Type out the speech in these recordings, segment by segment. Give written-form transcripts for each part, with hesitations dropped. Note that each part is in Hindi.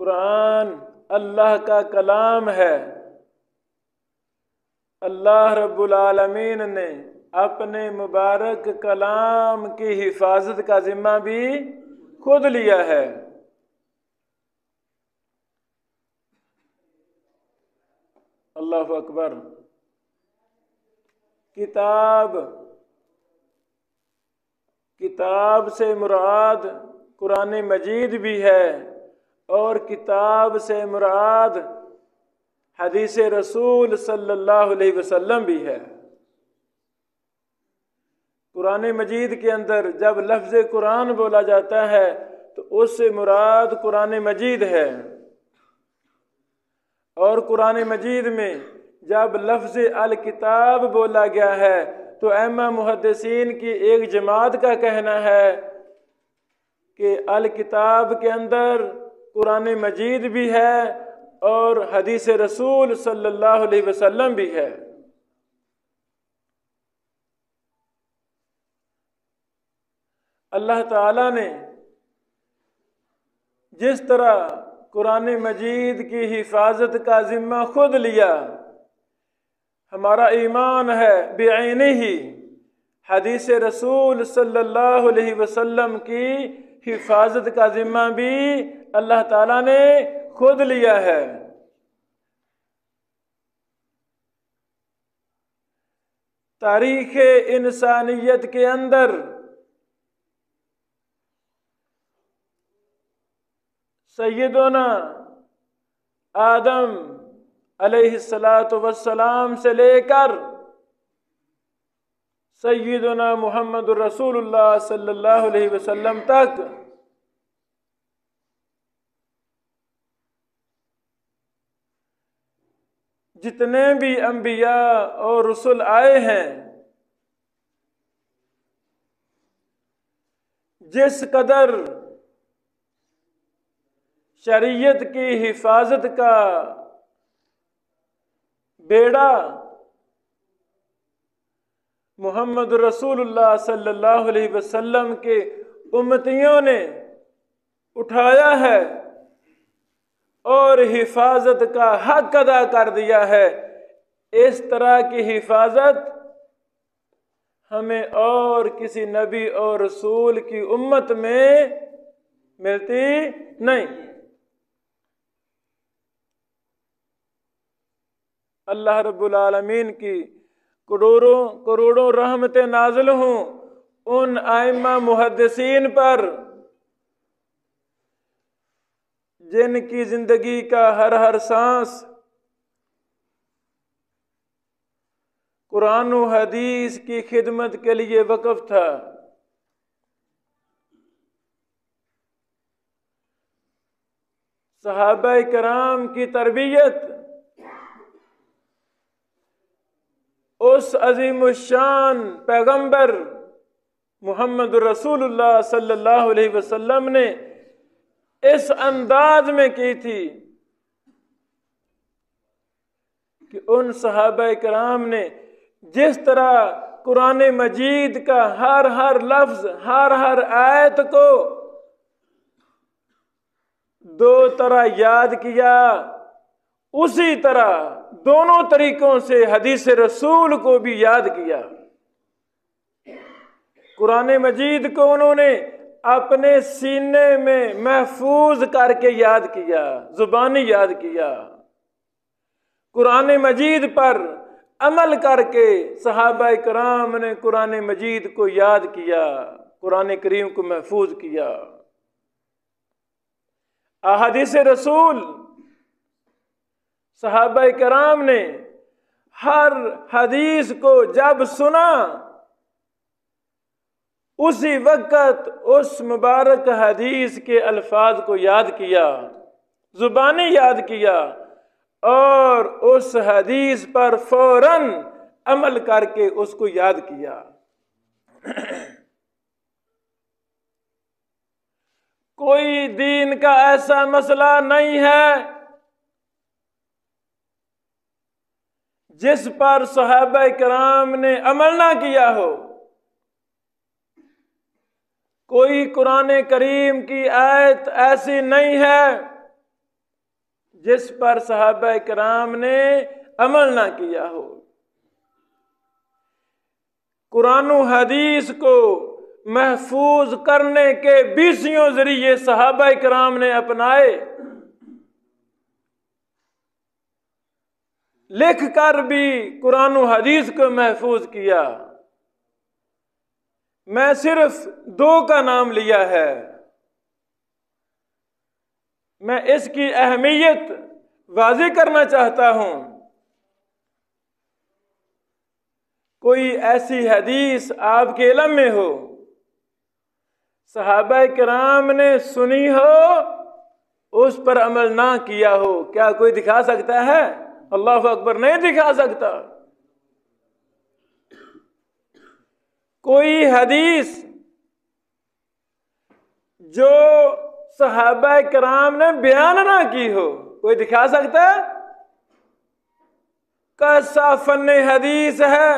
कुरान अल्लाह का कलाम है। अल्लाह रब्बुल आलमीन ने अपने मुबारक कलाम की हिफाजत का जिम्मा भी खुद लिया है। अल्लाहु अकबर। किताब से मुराद कुरान मजीद भी है और किताब से मुराद हदीस रसूल सल्लल्लाहु अलैहि वसल्लम भी है। कुरान मजीद के अंदर जब लफ्ज़ कुरान बोला जाता है तो उससे मुराद कुरान मजीद है, और कुरान मजीद में जब लफ्ज़ अल किताब बोला गया है तो अइम्मा मुहद्दिसीन की एक जमात का कहना है कि अल किताब के अंदर कुरान मजीद भी है और हदीस रसूल सल्लल्लाहु अलैहि वसल्लम भी है। अल्लाह ताला ने जिस तरह कुरान मजीद की हिफाजत का जिम्मा खुद लिया, हमारा ईमान है बेअैनिही हदीस रसूल सल्लल्लाहु अलैहि वसल्लम की हिफाजत का जिम्मा भी अल्लाह ताला ने खुद लिया है। तारीख़ इंसानियत के अंदर सैयदना आदम अलैहिस्सलातु वस्सलाम से लेकर सैयदना मुहम्मदुर रसूलुल्लाह सल्लल्लाहु अलैहि वसल्लम तक जितने भी अंबिया और रसूल आए हैं, जिस कदर शरीयत की हिफाजत का बेड़ा मुहम्मद रसूलुल्लाह सल्लल्लाहु अलैहि वसल्लम के उम्मतियों ने उठाया है और हिफाजत का हक अदा कर दिया है, इस तरह की हिफाजत हमें और किसी नबी और रसूल की उम्मत में मिलती नहीं। अल्लाह रब्बुल आलमीन की करोड़ों करोड़ों रहमतें नाज़िल हों उन आइम्मा मुहद्दिसीन पर जिनकी जिंदगी का हर हर सांस कुरान और हदीस की खिदमत के लिए वक़्फ़ था। सहाबाए कराम की तरबियत उस अज़ीमुश्शान पैगंबर मुहम्मद रसूलुल्लाह सल्लल्लाहु अलैहि वसल्लम ने इस अंदाज में की थी कि उन सहाबाए कराम ने जिस तरह कुरान मजीद का हर हर लफ्ज हर हर आयत को दो तरह याद किया, उसी तरह दोनों तरीकों से हदीस रसूल को भी याद किया। कुरान मजीद को उन्होंने अपने सीने में महफूज करके याद किया, जुबानी याद किया। कुरान मजीद पर अमल करके सहाबाए कराम ने कुरान मजीद को याद किया, कुरान करीम को महफूज किया। अहादीस रसूल सहाबाए कराम ने हर हदीस को जब सुना उसी वक्त उस मुबारक हदीस के अल्फाज को याद किया, जुबानी याद किया और उस हदीस पर फौरन अमल करके उसको याद किया। कोई दीन का ऐसा मसला नहीं है जिस पर सहाबाए कराम ने अमल ना किया हो। कोई कुरान करीम की आयत ऐसी नहीं है जिस पर सहाबा कराम ने अमल ना किया हो। कुरान और हदीस को महफूज करने के 20 जरिए सहाबा कराम ने अपनाए, लिख कर भी कुरान और हदीस को महफूज किया। मैं सिर्फ 2 का नाम लिया है। मैं इसकी अहमियत वाज़ेह करना चाहता हूं। कोई ऐसी हदीस आपके इल्म में हो, सहाबा किराम ने सुनी हो, उस पर अमल ना किया हो, क्या कोई दिखा सकता है? अल्लाह अकबर, नहीं दिखा सकता। कोई हदीस जो सहाबा किराम ने बयान ना की हो, कोई दिखा सकता है? कैसा फन्ने हदीस है।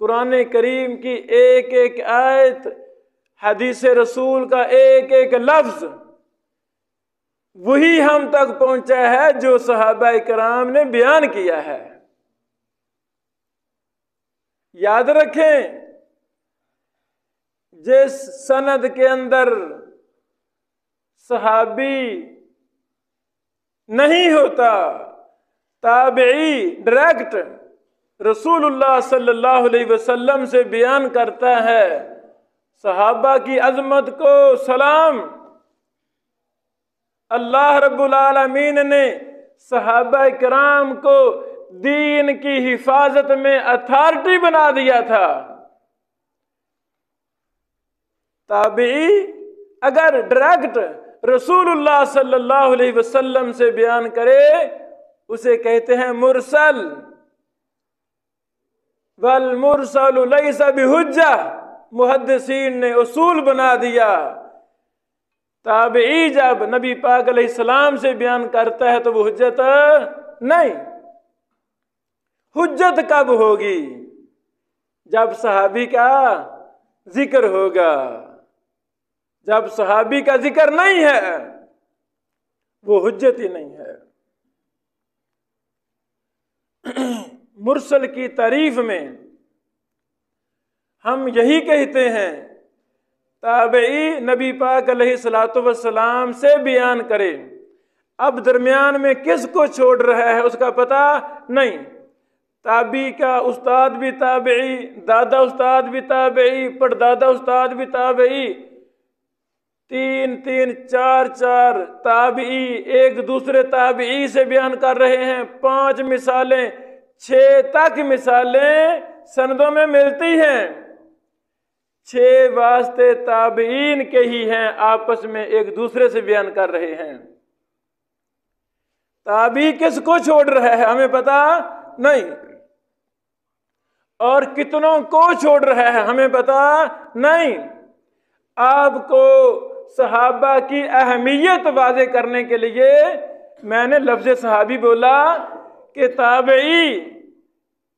कुरान करीम की एक एक आयत, हदीस रसूल का एक एक लफ्ज वही हम तक पहुंचा है जो सहाबा किराम ने बयान किया है। याद रखें, जिस सनद के अंदर सहाबी नहीं होता, ताबई डायरेक्ट रसूलुल्लाह सल्लल्लाहु अलैहि वसल्लम से बयान करता है, सहाबा की अजमत को सलाम। अल्लाह रब्बुल आलमीन ने सहाबा किराम को दीन की हिफाजत में अथॉरिटी बना दिया था। ताबई अगर डायरेक्ट रसूलुल्लाह सल्लल्लाहु अलैहि वसल्लम से बयान करे, उसे कहते हैं मुरसल। वल मुरसलु लैसा बिहुज्जा, मुहद्दिसीन ने उसूल बना दिया। ताबई जब नबी पाक अलैहिस्सलाम से बयान करता है तो वो हुज्जत नहीं। हुज्जत कब होगी? जब सहाबी का जिक्र होगा। जब सहाबी का जिक्र नहीं है, वो हुज्जत ही नहीं है। मुरसल की तारीफ में हम यही कहते हैं, ताबई नबी पाक अलैहिस्सलातु वस्सलाम से बयान करे, अब दरमियान में किसको छोड़ रहा है उसका पता नहीं। ताबी का उस्ताद भी ताबई, दादा उस्ताद भी ताबई, पड़दादा उस्ताद भी ताबई, 3-3, 4-4 ताबई एक दूसरे ताबई से बयान कर रहे हैं। 5 मिसालें, 6 तक मिसालें सनदों में मिलती हैं। 6 वास्ते ताबईन के ही हैं, आपस में एक दूसरे से बयान कर रहे हैं। ताबी किसको छोड़ रहा है हमें पता नहीं, और कितनों को छोड़ रहा है हमें पता नहीं। आपको सहाबा की अहमियत वाज़ेह करने के लिए मैंने लफ्ज़ सहाबी बोला कि ताबई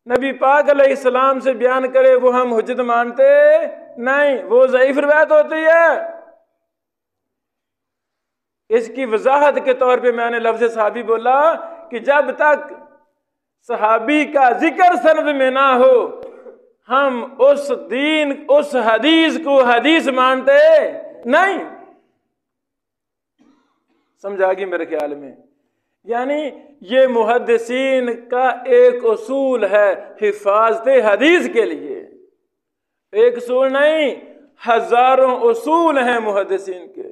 नबी पाक अलैहिस्सलाम से बयान करे वो हम हुज्जत मानते नहीं, वो ज़ईफ़ रिवायत होती है। इसकी वजाहत के तौर पे मैंने लफ्ज़ सहाबी बोला कि जब तक सहाबी का जिक्र सनद में ना हो, हम उस दीन, उस हदीस को हदीस मानते नहीं। समझा गई मेरे ख्याल में? यानी ये मुहद्दिसीन का एक उसूल है हिफाजते हदीस के लिए। एक उसूल नहीं, हजारों उसूल हैं मुहद्दिसीन के।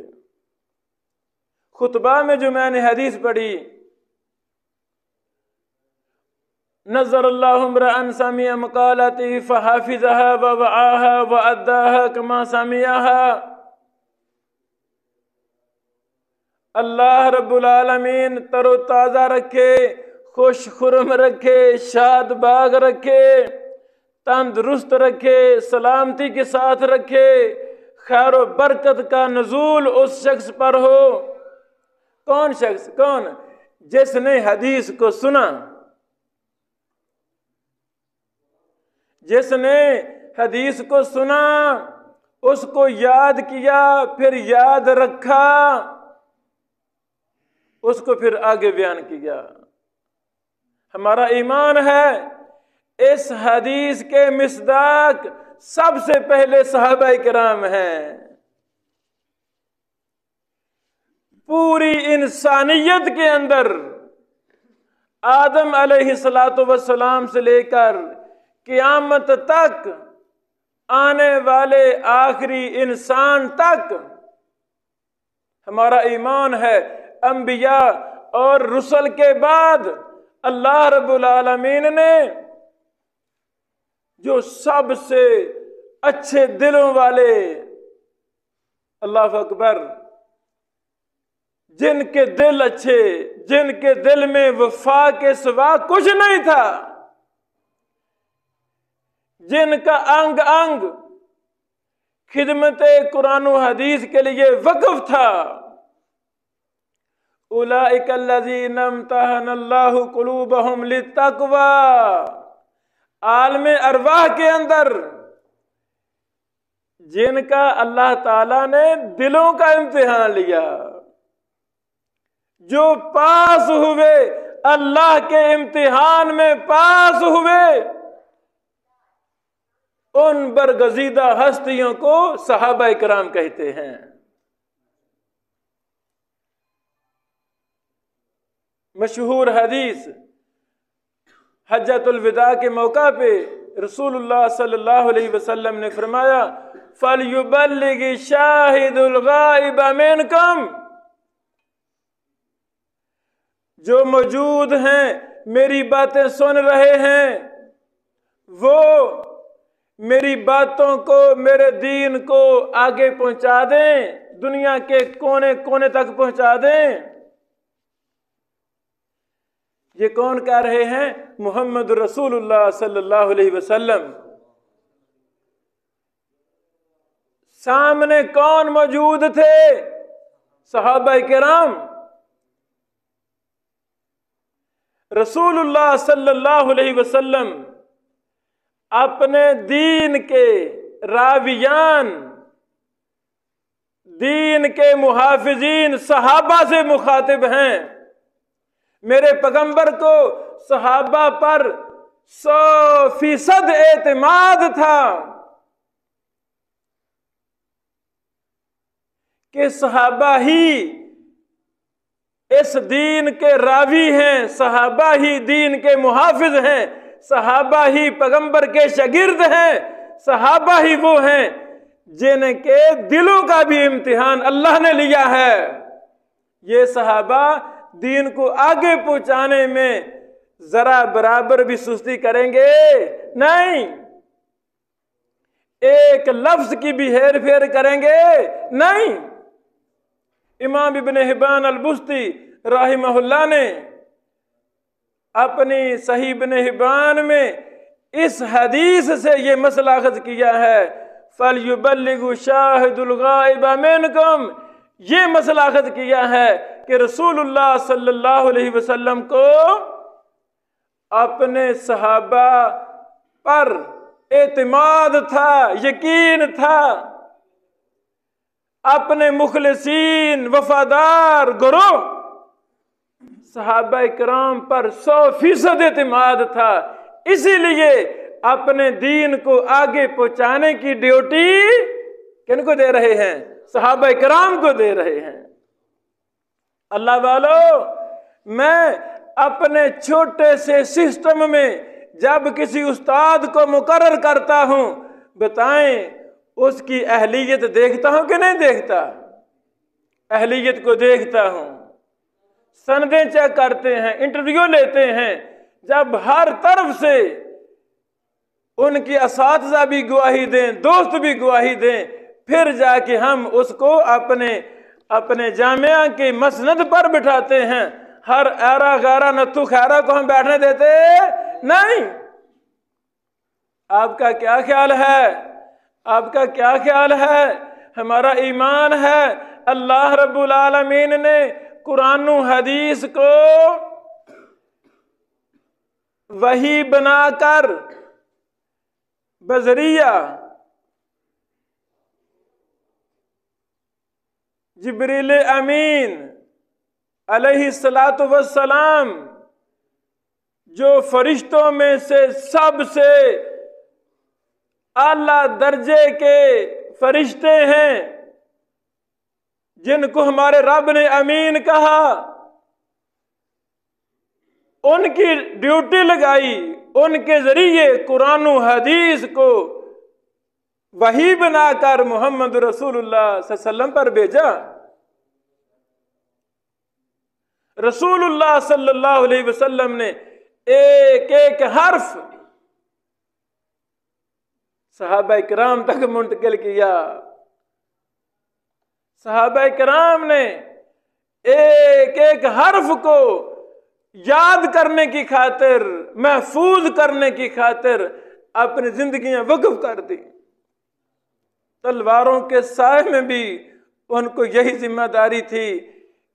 खुतबा में जो मैंने हदीस पढ़ी, नज़रल्लाहु इम्रअन समिअ मक़ालती फ़हाफ़िज़हा व वआहा व अद्दाहा कमा समिअहा। अल्लाह रब्बुल आलमीन तरोताज़ा रखे, खुश खुरम रखे, शाद बाग रखे, तंदुरुस्त रखे, सलामती के साथ रखे, खैर व बरकत का नुज़ूल उस शख्स पर हो। कौन शख्स? कौन? जिसने हदीस को सुना, जिसने हदीस को सुना, उसको याद किया, फिर याद रखा, उसको फिर आगे बयान किया। हमारा ईमान है इस हदीस के मिस्दाक सबसे पहले सहाबा किराम हैं। पूरी इंसानियत के अंदर आदम अलैहिस्सलातु वस्सलाम से लेकर क़यामत तक आने वाले आखिरी इंसान तक हमारा ईमान है अंबिया और रुसल के बाद अल्लाह रब्बुल आलमीन ने जो सबसे अच्छे दिलों वाले, अल्लाह अकबर, जिनके दिल अच्छे, जिनके दिल में वफा के सिवा कुछ नहीं था, जिनका अंग अंग खिदमत कुरान व हदीस के लिए वक्फ था, उलाइका अल्लज़ीना इम्तहनल्लाहु कुलूबहुम लित्तक़वा, आलमे अरवाह के अंदर जिनका अल्लाह ताला ने दिलों का इम्तिहान लिया, जो पास हुए, अल्लाह के इम्तिहान में पास हुए, उन बरगजीदा हस्तियों को सहाबा किराम कहते हैं। मशहूर हदीस, हज्जतुल विदा के मौका पे रसूलुल्लाह सल्लल्लाहु अलैहि वसल्लम ने फरमाया, फलयुबल्लिग शाहिदुल गाइब मिनकुम, जो मौजूद हैं, मेरी बातें सुन रहे हैं, वो मेरी बातों को, मेरे दीन को आगे पहुंचा दें, दुनिया के कोने कोने तक पहुंचा दें। ये कौन कह रहे हैं? मोहम्मद रसूलुल्लाह सल्लल्लाहु अलैहि वसल्लम। सामने कौन मौजूद थे? सहाबा किराम। रसूलुल्लाह सल्लल्लाहु अलैहि वसल्लम अपने दीन के रावियान, दीन के मुहाफिजीन सहाबा से मुखातिब हैं। मेरे पैगंबर को सहाबा पर 100% एतमाद था कि सहाबा ही इस दीन के रावी हैं, सहाबा ही दीन के मुहाफिज हैं, सहाबा ही पैगंबर के शागिर्द हैं, सहाबा ही वो हैं जिनके दिलों का भी इम्तिहान अल्लाह ने लिया है। ये सहाबा दीन को आगे पहुंचाने में जरा बराबर भी सुस्ती करेंगे नहीं, एक लफ्ज की भी हेर फेर करेंगे नहीं। इमाम इब्न हिब्बान अल-बुस्ती राहिमहुल्लाह ने अपनी सही इब्न हिब्बान में इस हदीस से ये मसला अखज़ किया है, फलयुबल्लिगु शाहिदुल गाइब मिनकुम, ये मसला अखज़ किया है कि रसूलुल्लाह सल्लल्लाहु अलैहि वसल्लम को अपने सहाबा पर एतमाद था, यकीन था, अपने मुखलिसीन वफादार गुरो सहाबा किराम पर 100% एतमाद था। इसीलिए अपने दीन को आगे पहुंचाने की ड्यूटी किनको दे रहे हैं? सहाबा किराम को दे रहे हैं। अल्लाह वालों, मैं अपने छोटे से सिस्टम में जब किसी उस्ताद को मुकर्रर करता हूं, बताएं उसकी अहलियत देखता हूं कि नहीं देखता? अहलियत को देखता हूं, सनदें चेक करते हैं, इंटरव्यू लेते हैं। जब हर तरफ से उनकी असातिज़ा भी गवाही दें, दोस्त भी गवाही दें, फिर जाके हम उसको अपने जामिया के मसनद पर बिठाते हैं। हर ऐरा गारा नत्थु खैरा को हम बैठने देते नहीं। आपका क्या ख्याल है? आपका क्या ख्याल है? हमारा ईमान है अल्लाह रब्बुल आलमीन ने कुरान हदीस को वही बनाकर बजरिया जिब्रील अमीन अलैहिस्सलातु वस्सलाम जो फरिश्तों में से सबसे आला दर्जे के फरिश्ते हैं, जिनको हमारे रब ने अमीन कहा, उनकी ड्यूटी लगाई, उनके जरिए कुरान और हदीस को वही बनाकर मोहम्मद रसूलुल्लाह सल्लल्लाहु अलैहि वसल्लम पर भेजा। रसूलुल्लाह सल्लल्लाहु अलैहि वसल्लम ने एक एक हर्फ सहाबा किराम तक मुंतकिल किया। सहाबा किराम ने एक एक हर्फ को याद करने की खातिर, महफूज करने की खातिर अपनी जिंदगियां वक्फ कर दी। तलवारों के साए में भी उनको यही जिम्मेदारी थी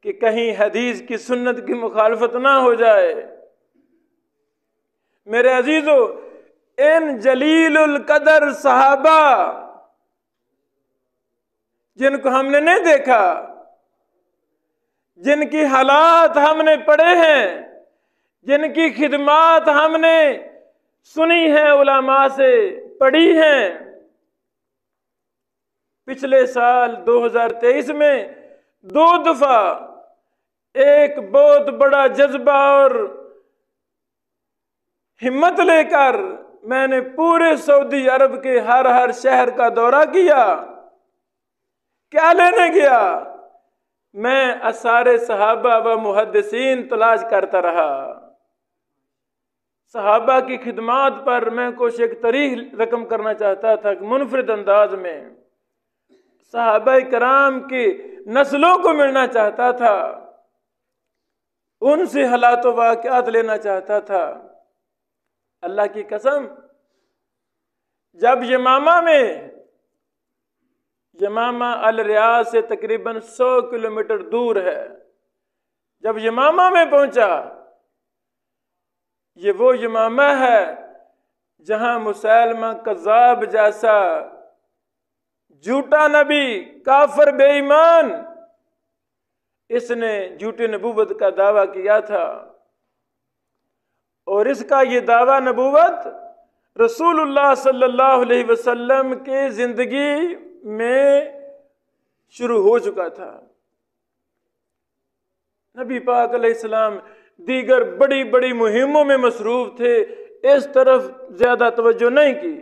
कि कहीं हदीस की सुन्नत की मुखालफत ना हो जाए। मेरे अजीजों, इन जलीलुल कदर सहाबा जिनको हमने नहीं देखा, जिनकी हालात हमने पढ़े हैं, जिनकी खिदमात हमने सुनी है, उलमा से पढ़ी हैं, पिछले साल 2023 में 2 दफा एक बहुत बड़ा जज्बा और हिम्मत लेकर मैंने पूरे सऊदी अरब के हर शहर का दौरा किया। क्या लेने गया? मैं असारे सहाबा व मुहद्दिसीन तलाश करता रहा। सहाबा की खिदमात पर मैं कुछ एक तारीख रकम करना चाहता था मुनफरिद अंदाज में। सहाबा कराम की नस्लों को मिलना चाहता था, उनसे हालात वाक़यात लेना चाहता था। अल्लाह की कसम, जब यमामा अल रियाद से तकरीबन 100 किलोमीटर दूर है, जब यमामा में पहुंचा, ये वो यमामा है जहां मुसैलमा कज़्ज़ाब जैसा झूठा नबी, काफिर, बेईमान, इसने झूठी नबूवत का दावा किया था। और इसका ये दावा नबूवत रसूलुल्लाह सल्लल्लाहु अलैहि वसल्लम के जिंदगी में शुरू हो चुका था। नबी पाक अलैहिस्सलाम दीगर बड़ी बड़ी मुहिमों में मसरूफ थे, इस तरफ ज्यादा तवज्जो नहीं की।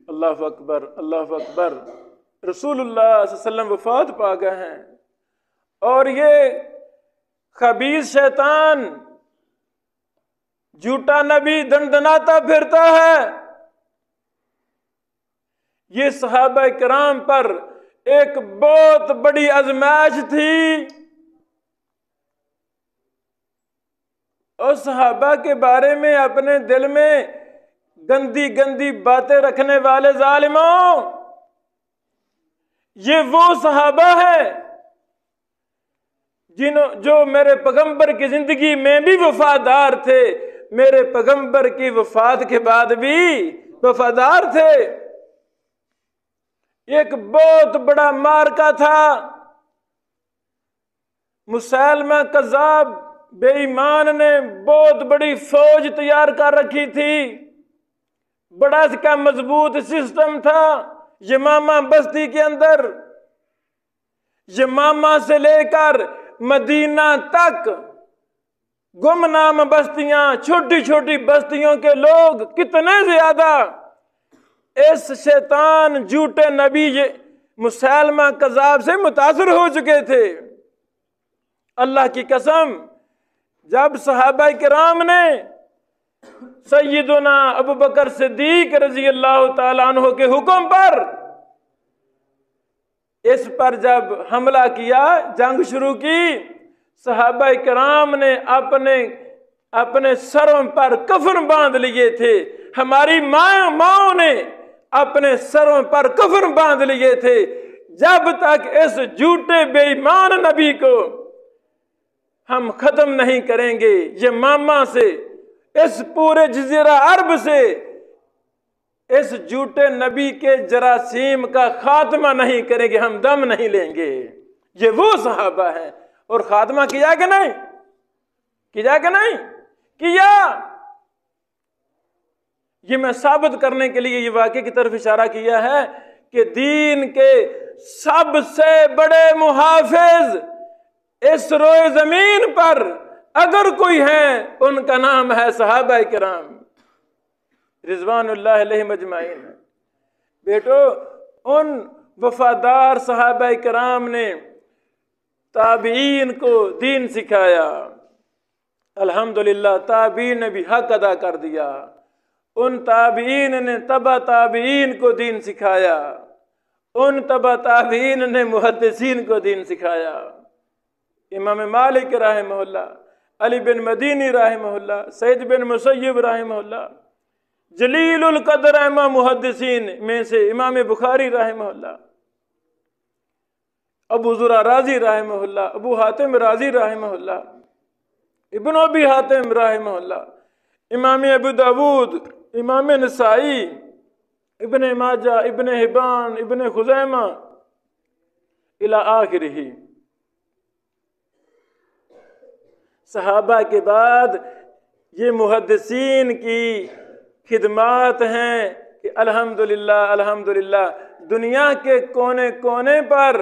अल्लाह अकबर, अल्लाह अकबर। रसूलुल्लाह सल्लल्लाहु अलैहि वसल्लम वफात पा गए हैं और ये खबीस शैतान, झूठा नबी दंदनाता फिरता है। ये सहाबा किराम पर एक बहुत बड़ी आजमाइश थी। और सहाबा के बारे में अपने दिल में गंदी गंदी बातें रखने वाले जालिमों, ये वो सहाबा है जो मेरे पैगंबर की जिंदगी में भी वफादार थे, मेरे पैगंबर की वफात के बाद भी वफादार थे। एक बहुत बड़ा मार्का था। मुसैलमा कज़्ज़ाब बेईमान ने बहुत बड़ी फौज तैयार कर रखी थी। बड़ा इसका मजबूत सिस्टम था। यमामा बस्ती के अंदर, यमामा से लेकर मदीना तक गुमनाम बस्तियां, छोटी छोटी बस्तियों के लोग कितने ज्यादा इस शैतान झूठे नबी मुसैलमा कज़्ज़ाब से मुतासिर हो चुके थे। अल्लाह की कसम, जब सहाबा किराम ने सैयदना अबू बकर सिद्दीक रजी अल्लाह ताला अन्हु के हुक्म पर इस पर जब हमला किया, जंग शुरू की, सहाबा किराम ने अपने सरों पर कफन बांध लिए थे। हमारी माओ ने अपने सरों पर कफन बांध लिए थे। जब तक इस झूठे बेईमान नबी को हम खत्म नहीं करेंगे, ये मामा से, इस पूरे जजीरा अरब से इस झूठे नबी के जरासीम का खात्मा नहीं करेंगे, हम दम नहीं लेंगे। ये वो सहाबा हैं। और खात्मा किया कि नहीं किया कि नहीं किया? ये मैं साबित करने के लिए ये वाक़े की तरफ इशारा किया है कि दीन के सबसे बड़े मुहाफिज इस रोए जमीन पर अगर कोई है, उनका नाम है सहाबा किराम रिजवानुल्लाह अलैहिम अजमाइन। बेटो, उन वफादार सहाबा किराम ने ताबीन को दीन सिखाया। अल्हम्दुलिल्लाह, ताबीन ने भी हक अदा कर दिया। उन ताबीन ने तबा ताबीन को दीन सिखाया। उन तबा ताबीन ने मुहद्दिसीन को दीन सिखाया। इमाम मालिक रहमहुल्लाह, अली बिन मदीनी रहमहुल्लाह, सईद बिन मुसय्यब रहमहुल्लाह, जलीलुल कदर इमाम मुहद्दिसीन में से इमाम बुखारी रहमहुल्लाह, अबू ज़ुरा राजी रहमहुल्लाह, अबू हातिम राजी रहमहुल्लाह, इब्न अबी हातिम रहमहुल्लाह, इमाम अबू दाऊद, इमाम नसाई, इब्न माजा, इब्न हिबान, इब्न खुज़ैमा इला आखिरिही। सहाबा के बाद ये मुहद्दिसीन की खिदमात हैं कि अल्हम्दुलिल्लाह अल्हम्दुलिल्लाह दुनिया के कोने कोने पर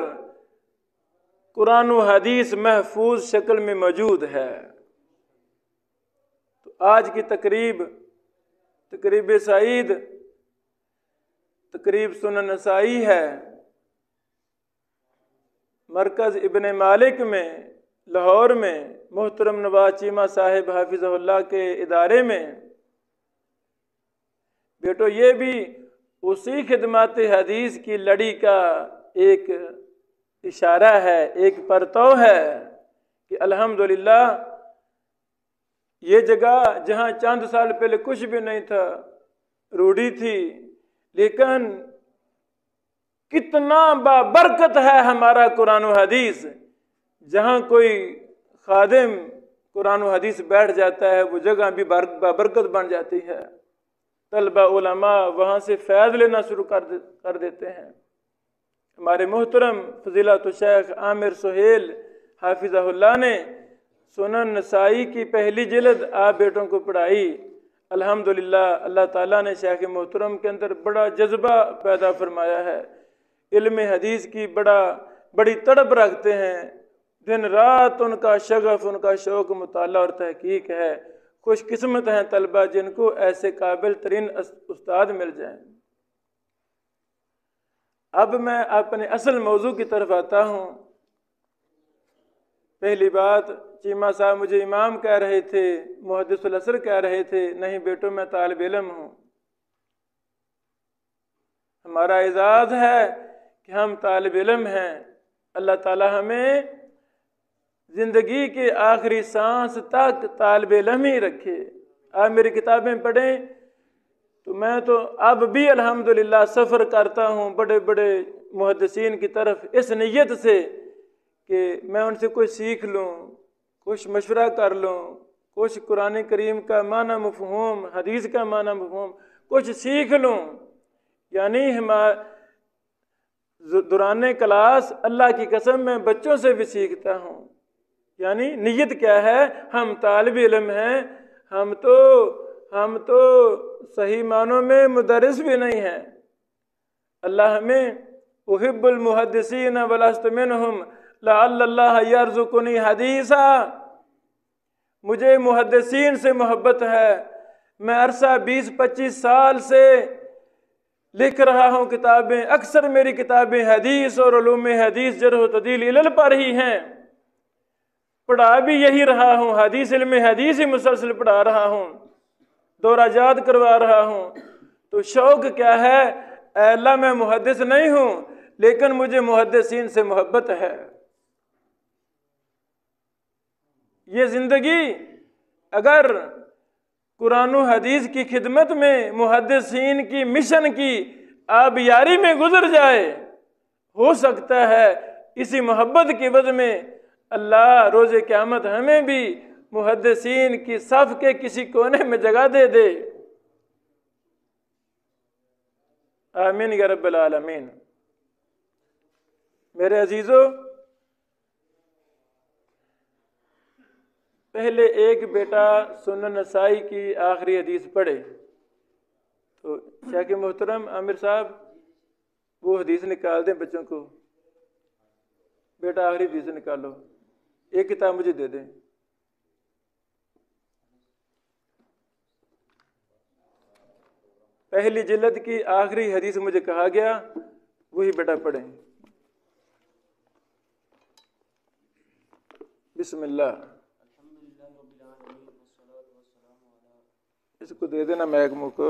कुरान व हदीस महफूज शक्ल में मौजूद है। तो आज की तकरीब सईद, तकरीब सुनन नसाई है, मरकज़ इब्न मालिक में लाहौर में मोहतरम नवाज चीमा साहिब हाफिज़हुल्लाह के इदारे में। बेटो, ये भी उसी खिदमत हदीस की लड़ी का एक इशारा है, एक परतव है कि अल्हम्दुलिल्लाह ये जगह जहाँ चंद साल पहले कुछ भी नहीं था, रूढ़ी थी, लेकिन कितना बाबरकत है हमारा कुरान व हदीस। जहाँ कोई खादिम कुरान व हदीस बैठ जाता है, वो जगह भी बाबरकत बन जाती है। तलबा उलमा वहाँ से फैज़ लेना शुरू कर देते हैं। हमारे मोहतरम फजीलतुल शेख आमिर सुहेल हाफिज़हुल्लाह ने सुनन नसाई की पहली जिल्द आप बेटों को पढ़ाई। अल्हम्दुलिल्लाह, अल्लाह ताला ने शेख मोहतरम के अंदर बड़ा जज्बा पैदा फरमाया है। इल्म हदीस की बड़ी तड़प रखते हैं। दिन रात उनका शगफ, उनका शौक़ मुताला और तहकीक है। खुशकिस्मत हैं तलबा जिनको ऐसे काबिल तरीन उस्ताद मिल जाएं। अब मैं अपने असल मौजू की तरफ आता हूँ। पहली बात, चीमा साहब मुझे इमाम कह रहे थे, मुहद्दिसुल असर कह रहे थे। नहीं बेटो, मैं तालिब इल्म हूँ। हमारा एजाज़ है कि हम तालिब इल्म हैं। अल्लाह ताला हमें ज़िंदगी के आखिरी सांस तक तालिब इल्म ही रखे। आप मेरी किताबें पढ़ें तो मैं तो अब भी अल्हम्दुलिल्लाह सफ़र करता हूँ बड़े बड़े मुहद्दिसीन की तरफ, इस नीयत से कि मैं उनसे कुछ सीख लूँ, कुछ मशवरा कर लूँ, कुछ कुरान करीम का माना मफ़हूम, हदीस का माना मफ़हूम कुछ सीख लूँ। यानी दुराने क्लास अल्लाह की कसम मैं बच्चों से भी सीखता हूँ। यानी नीयत क्या है, हम तालिब इल्म हैं, हम तो सही मानों में मुदर्रिस भी नहीं हैं। अल्लाह हमें उहिब्बुल मुहद्दिसीन वलस्तु मिनहुम लअल्लाह यरज़ुकुनी हदीसा, मुझे मुहद्दिसीन से मोहब्बत है। मैं अरसा 20-25 साल से लिख रहा हूँ किताबें। अक्सर मेरी किताबें हदीस और उलूम हदीस जर्ह व तअदील इल्ल पर ही हैं। पढ़ा भी यही रहा हूँ, हदीस इल्म हदीस ही मुसलसल पढ़ा रहा हूँ, दौरा याद करवा रहा हूँ। तो शौक़ क्या है, अल्लाह मैं मुहद्दिस नहीं हूँ, लेकिन मुझे मुहद्दिसीन से मोहब्बत है। ये ज़िंदगी अगर कुरान व हदीस की खिदमत में मुहद्दिसीन की मिशन की आबियारी में गुजर जाए, हो सकता है इसी मोहब्बत की वजह में अल्लाह रोज़े क़यामत हमें भी मुहद्दिसीन की सफ़ के किसी कोने में जगह दे दे। आमीन या रब्बल आलमीन। मेरे अजीज़ों, पहले एक बेटा सुनन नसाई की आखिरी हदीस पढ़े। तो शेख मोहतरम आमिर साहब वो हदीस निकाल दें बच्चों को। बेटा आखिरी हदीस निकालो, एक किताब मुझे दे दें। पहली जिल्द की आखिरी हदीस मुझे कहा गया, वही बेटा पढ़ें। बिस्मिल्लाह। इसको दे देना मैक मुँह को।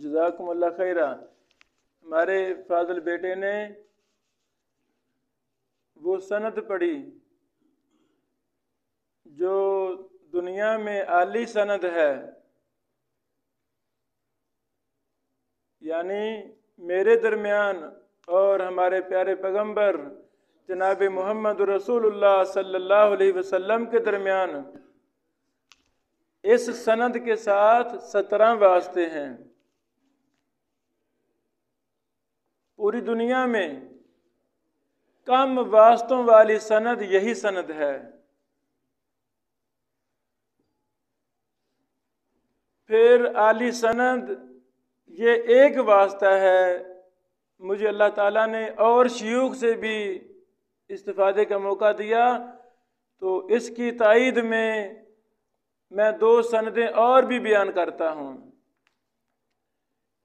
जज़ाकुमुल्लाह खैरा। हमारे फाज़िल बेटे ने वो सनद पढ़ी जो दुनिया में आली सनद है, यानी मेरे दरमियान और हमारे प्यारे पैगंबर जनाब मोहम्मद रसूलुल्लाह सल्लल्लाहु अलैहि वसल्लम के दरमियान इस सनद के साथ 17 वास्ते हैं। पूरी दुनिया में कम वास्तों वाली सनद यही सनद है। फिर आली सनद ये एक वास्ता है। मुझे अल्लाह ताला ने और शयूख से भी इस्तिफादे का मौका दिया, तो इसकी तायीद में मैं 2 सनदें और भी बयान करता हूँ।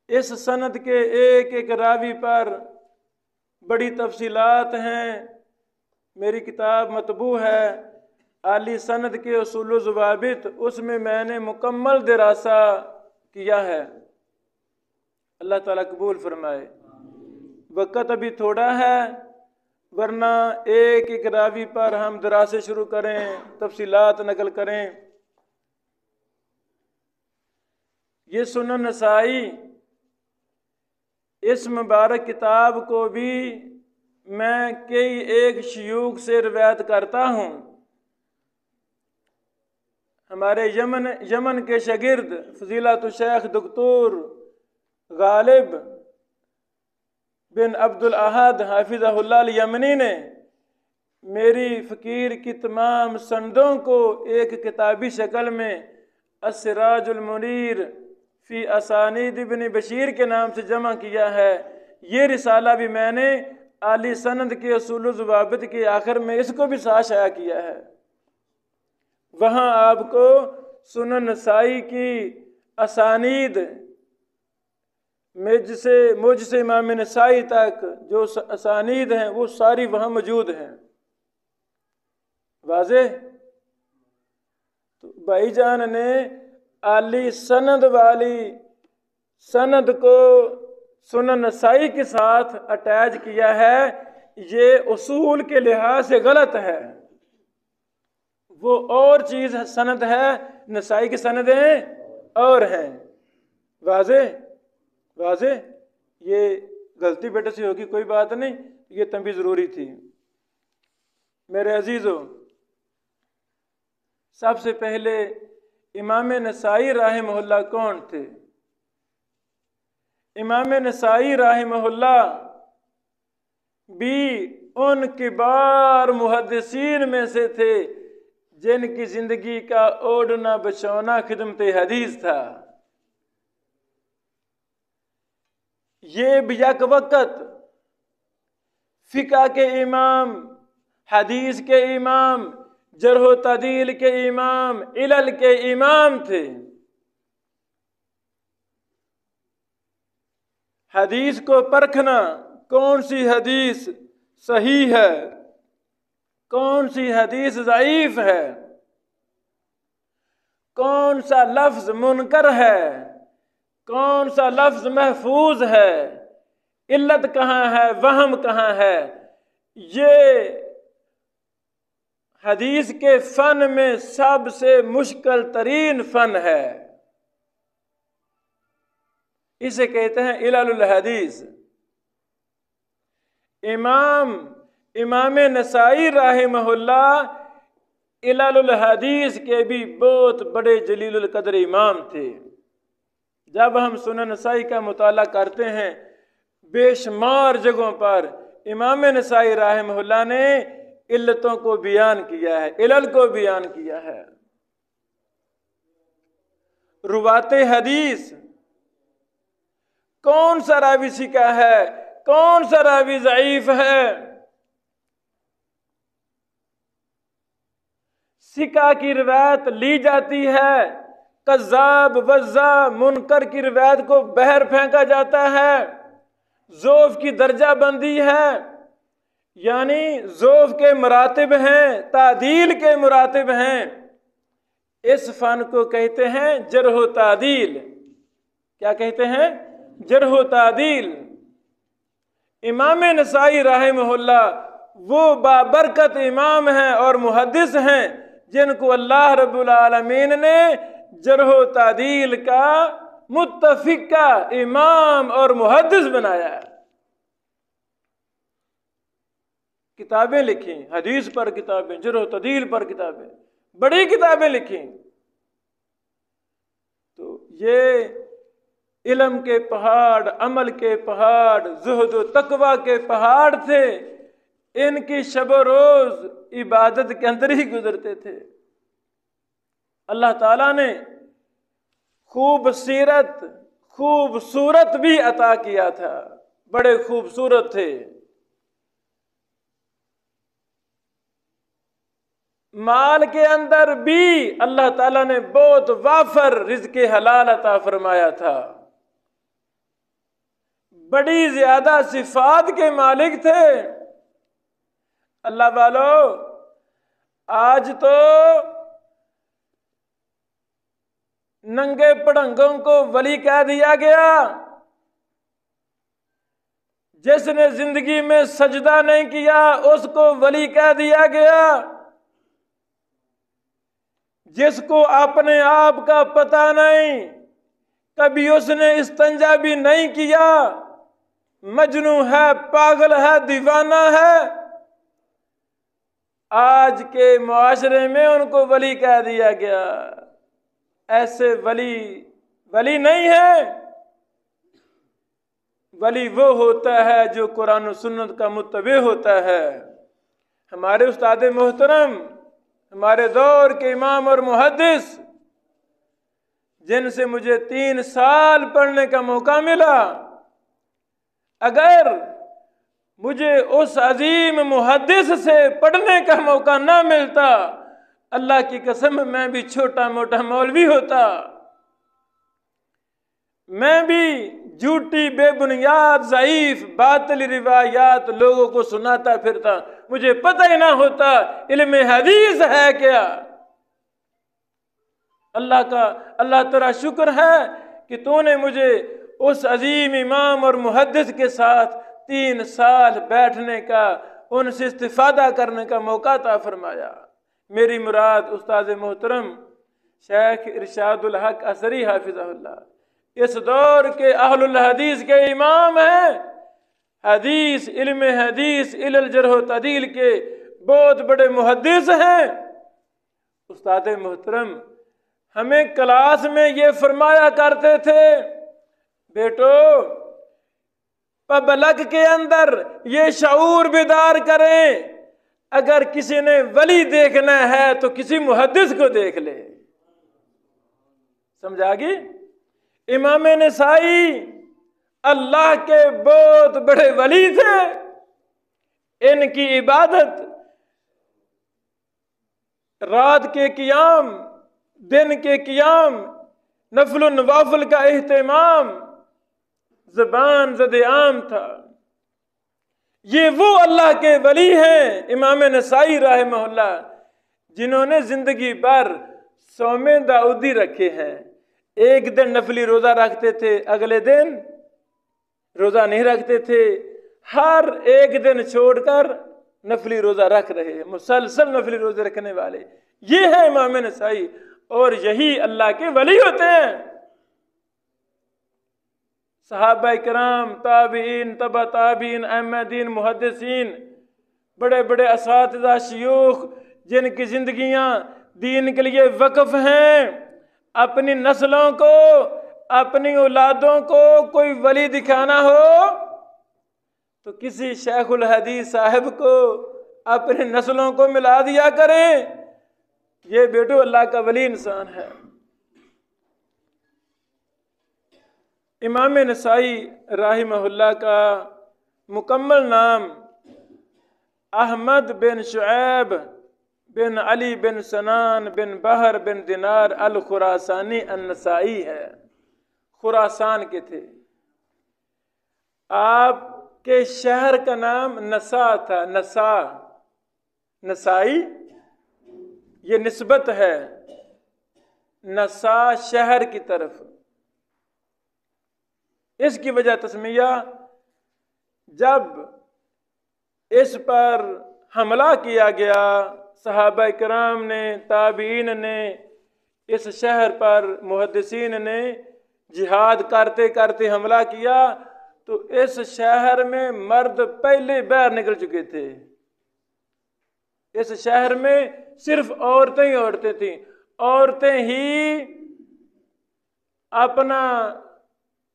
इस सनद के एक एक रावी पर बड़ी तफसीलात हैं। मेरी किताब मतबू है आली सनद के उसूल व ज़वाबित, उसमें मैंने मुकम्मल दरासा किया है। अल्लाह ताला कबूल फरमाए। वक़्त अभी थोड़ा है, वरना एक एक रावी पर हम दरासे शुरू करें, तफसीलात नकल करें। ये सुनन नसाई, इस मुबारक किताब को भी मैं कई एक शयूख से रिवायत करता हूँ। हमारे यमन के शागिर्द फजीलतुल शेख डॉक्टर गालिब बिन अब्दुल अहद हाफिज़हुल्लाह यमनी ने मेरी फ़कीर की तमाम सनदों को एक किताबी शक्ल में अस्सिराजुल मुनीर फ़ी असानीद इब्न बशीर के नाम से जमा किया है। ये रिसाला भी मैंने आली सनद के उसूल व ज़वाबित के आखिर में इसको भी साथ शाया किया है। वहाँ आपको सुनन नसाई की असानीद मुझसे इमाम नसाई तक जो असानीद हैं वो सारी वहाँ मौजूद हैं। वाज़े? तो भाईजान ने आली सनद वाली सनद को सुनन नसाई के साथ अटैच किया है। ये उसूल के लिहाज से गलत है। वो और चीज़ सनद है, नसाई की सनदें और हैं। वाज़े? वाज़े? ये गलती बेटे से होगी, कोई बात नहीं, ये तंबीह ज़रूरी थी। मेरे अजीज़ों, सबसे पहले इमाम नसाई राहिमहुल्लाह कौन थे? इमाम नसाई राहिमहुल्लाह भी उन किबार मुहद्दिसीन में से थे जिनकी जिंदगी का ओढ़ना बचौना खिदमत हदीस था। ये बियक वक़्त फ़िक़ह के इमाम, हदीस के इमाम, जरह तदील के इमाम, इलल के इमाम थे। हदीस को परखना, कौन सी हदीस सही है, कौन सी हदीस ज़ईफ़ है, कौन सा लफ्ज़ मुनकर है, कौन सा लफ्ज़ महफूज है, इल्लत कहाँ है, वहम कहाँ है, ये हदीस के फ़न में सबसे मुश्किल तरीन फ़न है। इसे कहते हैं इललुल हदीस। इमाम नसाई राहिमहुल्लाह इललुल हदीस के भी बहुत बड़े जलीलुल कदर इमाम थे। जब हम सुनन नसाई का मुताला करते हैं, बेशुमार जगहों पर इमाम नसाई राहिमहुल्लाह ने इल्लतों को बयान किया है, इलल को बयान किया है। रुवाते हदीस, कौन सा रावी सिका है, कौन सा रावी ज़ईफ़ है। सिका की रिवायत ली जाती है, कज़्ज़ाब वज़्ज़ा मुनकर की रिवायत को बहर फेंका जाता है। ज़ोफ़ की दर्जा बंदी है, यानी ज़ोफ़ के मरातिब हैं, तादील के मरातिब हैं। इस फ़न को कहते हैं जरह तादील। क्या कहते हैं? जरह तादील। इमाम नसाई राहिमहुल्लाह वो बाबरकत इमाम हैं और मुहद्दिस हैं जिनको अल्लाह रब्बुल आलमीन ने जरह तादील का मुत्तफ़िक़ा इमाम और मुहद्दिस बनाया। किताबें लिखी, हदीस पर किताबें, जरह तादील पर किताबें, बड़ी किताबें लिखी। तो ये इल्म के पहाड़, अमल के पहाड़, ज़ुहद व तक़वा के पहाड़ थे। इनकी शब रोज़ इबादत के अंदर ही गुजरते थे। अल्लाह ताला ने खूबसूरत भी अता किया था, बड़े खूबसूरत थे। माल के अंदर भी अल्लाह ताला ने बहुत वाफर रिज़्क़े हलाल अता फरमाया था। बड़ी ज्यादा सिफात के मालिक थे। अल्लाह वालों, आज तो नंगे पढ़ंगों को वली कह दिया गया। जिसने जिंदगी में सजदा नहीं किया उसको वली कह दिया गया। जिसको अपने आप का पता नहीं, कभी उसने इस्तंजा भी नहीं किया, मजनू है, पागल है, दीवाना है, आज के मुआशरे में उनको वली कह दिया गया। ऐसे वली नहीं है। वली वो होता है जो कुरान और सुन्नत का मुत्तबे होता है। हमारे उस्ताद मोहतरम, हमारे दौर के इमाम और मुहद्दिस, जिनसे मुझे 3 साल पढ़ने का मौका मिला, अगर मुझे उस अजीम मुहद्दिस से पढ़ने का मौका ना मिलता, अल्लाह की कसम मैं भी छोटा मोटा मौलवी होता। मैं भी झूठी, बेबुनियाद, ज़ईफ़, बातिल रिवायात लोगों को सुनाता फिरता, मुझे पता ही ना होता इल्म हदीस है क्या। अल्लाह तेरा शुक्र है कि तूने मुझे उस अजीम इमाम और मुहद्दिस के साथ 3 साल बैठने का, उनसे इस्तिफादा करने का मौका अता फरमाया। मेरी मुराद उस्ताद मोहतरम शेख इरशादुल हक असरी हाफिज़हुल्लाह, इस दौर के अहलुल हदीस के इमाम हैं। हदीस, इल्म हदीस, इल्ल जरह व तदील के बहुत बड़े मुहद्दिस हैं। उस्ताद मोहतरम हमें क्लास में ये फरमाया करते थे, बेटो पबलग के अंदर ये शऊर बेदार करें, अगर किसी ने वली देखना है तो किसी मुहद्दिस को देख ले। समझा गई? इमाम नसाई अल्लाह के बहुत बड़े वली थे। इनकी इबादत, रात के कियाम, दिन के कियाम, नफल नवाफिल का एहतमाम ज़बान ज़द आम था। ये वो अल्लाह के वली हैं इमाम नसाई रहमहुल्लाह, जिन्होंने जिंदगी भर सौमे दाऊदी रखे हैं। एक दिन नफली रोजा रखते थे, अगले दिन रोजा नहीं रखते थे। हर एक दिन छोड़कर नफली रोजा रख रहे हैं, मुसलसल नफली रोजे रखने वाले ये है इमाम नसाई, और यही अल्लाह के वली होते हैं। सहाबा इकराम, ताबीन, तबा ताबीन, अहमदीन, मुहद्दिसीन, बड़े बड़े असातिज़ा, शयूख, जिनकी जिंदगियां दीन के लिए वक्फ हैं, अपनी नस्लों को, अपनी औलादों को कोई वली दिखाना हो तो किसी शेखुल हदीस साहब को अपनी नस्लों को मिला दिया करें। ये बेटो अल्लाह का वली इंसान है। इमाम नसाई राहिमहुल्लाह का मुकम्मल नाम अहमद बिन शुएब बिन अली बिन सनान बिन बहर बिन दिनार अल खुरासानी अन-नसाई है। खुरासान के थे। आपके शहर का नाम नसा था। नसा, नसाई ये निस्बत है नसा शहर की तरफ। इसकी वजह तस्मिया, जब इस पर हमला किया गया, सहाबा इकराम ने, ताबीन ने, इस शहर पर मुहद्दिसीन ने जिहाद करते करते हमला किया, तो इस शहर में मर्द पहले बाहर निकल चुके थे। इस शहर में सिर्फ औरतें ही औरतें थीं। औरतें ही अपना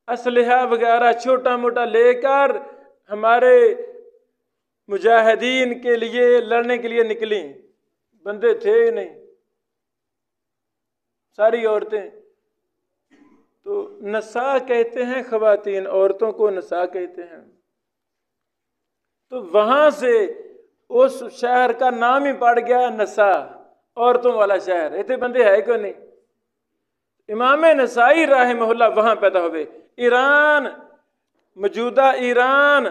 असलहा वगैरह छोटा मोटा लेकर हमारे मुजाहिदीन के लिए लड़ने के लिए निकली। बंदे थे ही नहीं, सारी औरतें। तो नसा कहते हैं ख़वातीन, औरतों को नसा कहते हैं। तो वहां से उस शहर का नाम ही पड़ गया नसा, औरतों वाला शहर। इतने बंदे है क्यों नहीं? इमाम नसाई रहमहुल्लाह वहां पैदा हुए। ईरान, मौजूदा ईरान,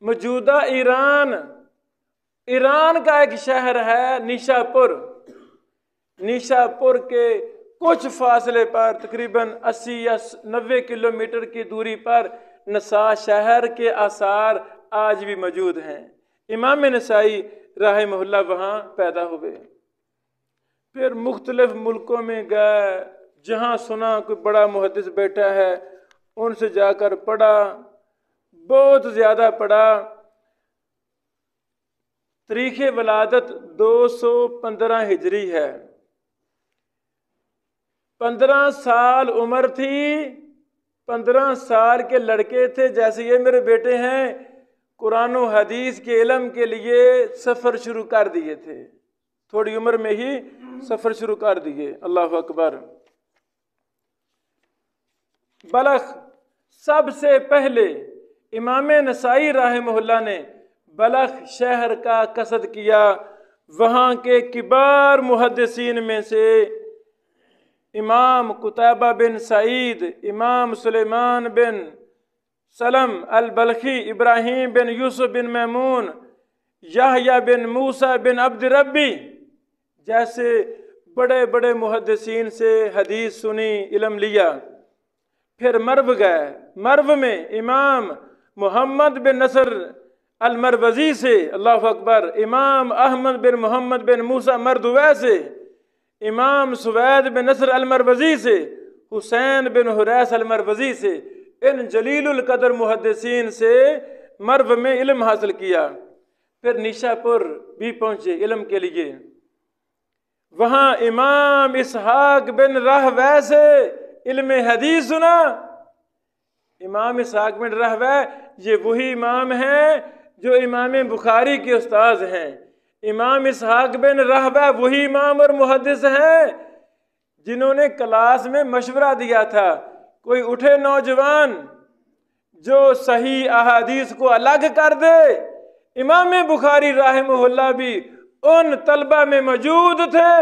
मौजूदा ईरान, ईरान का एक शहर है निशापुर। निशापुर के कुछ फासले पर, तकरीबन 80 या 90 किलोमीटर की दूरी पर नसा शहर के आसार आज भी मौजूद हैं। इमाम नसाई रहमहुल्लाह वहाँ पैदा हुए। फिर मुख्तलिफ मुल्कों में गए, जहाँ सुना कोई बड़ा मुहद्दिस बैठा है, उनसे जाकर पढ़ा, बहुत ज़्यादा पढ़ा। तारीख़ वलादत 215 हिजरी है। 15 साल उम्र थी। 15 साल के लड़के थे, जैसे ये मेरे बेटे हैं, कुरान और हदीस के इल्म के लिए सफ़र शुरू कर दिए थे। थोड़ी उम्र में ही सफ़र शुरू कर दिए। अल्लाह अकबर। बलख, सबसे पहले इमाम नसाई रहमहुल्लाह ने बलख शहर का कसद किया। वहाँ के किबार मुहद्दिसीन में से इमाम कुतैबा बिन सईद, इमाम सुलेमान बिन सलम अल बलखी, इब्राहिम बिन यूसुफ बिन मैमून, याहया बिन मूसा बिन अब्द रब्बी जैसे बड़े बड़े मुहद्दिसीन से हदीस सुनी, इल्म लिया। फिर मर्व गए। मर्व में इमाम मोहम्मद बिन नसर अल मरवजी से, अल्लाह अकबर, इमाम अहमद बिन मोहम्मद बिन मूसा मरदुवै से, इमाम सुवैद बिन नसर अल-मरवज़ी से, हुसैन बिन हुरैस अल-मरवज़ी से, इन जलीलुल कदर मुहद्दिसीन से मर्व में इल्म हासिल किया। फिर निशापुर भी पहुंचे इल्म के लिए। वहां इमाम इसहाक बिन राहवै से इल्म हदीस सुना। इमाम इसहाक बिन राहवै ये वही इमाम हैं जो इमाम बुखारी के उस्ताद हैं। इमाम इसहाक बिन राहवै वही इमाम और मुहद्दिस हैं जिन्होंने क्लास में मशवरा दिया था, कोई उठे नौजवान जो सही अहादीस को अलग कर दे। इमाम बुखारी राहिमहुल्लाह भी उन तलबा में मौजूद थे।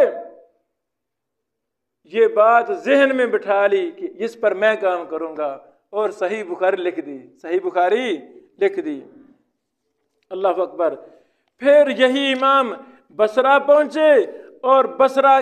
ये बात जहन में बिठा ली कि इस पर मैं काम करूंगा, और सही बुखारी लिख दी, सही बुखारी लिख दी। अल्लाह अकबर। फिर यही इमाम बसरा पहुंचे और बसरा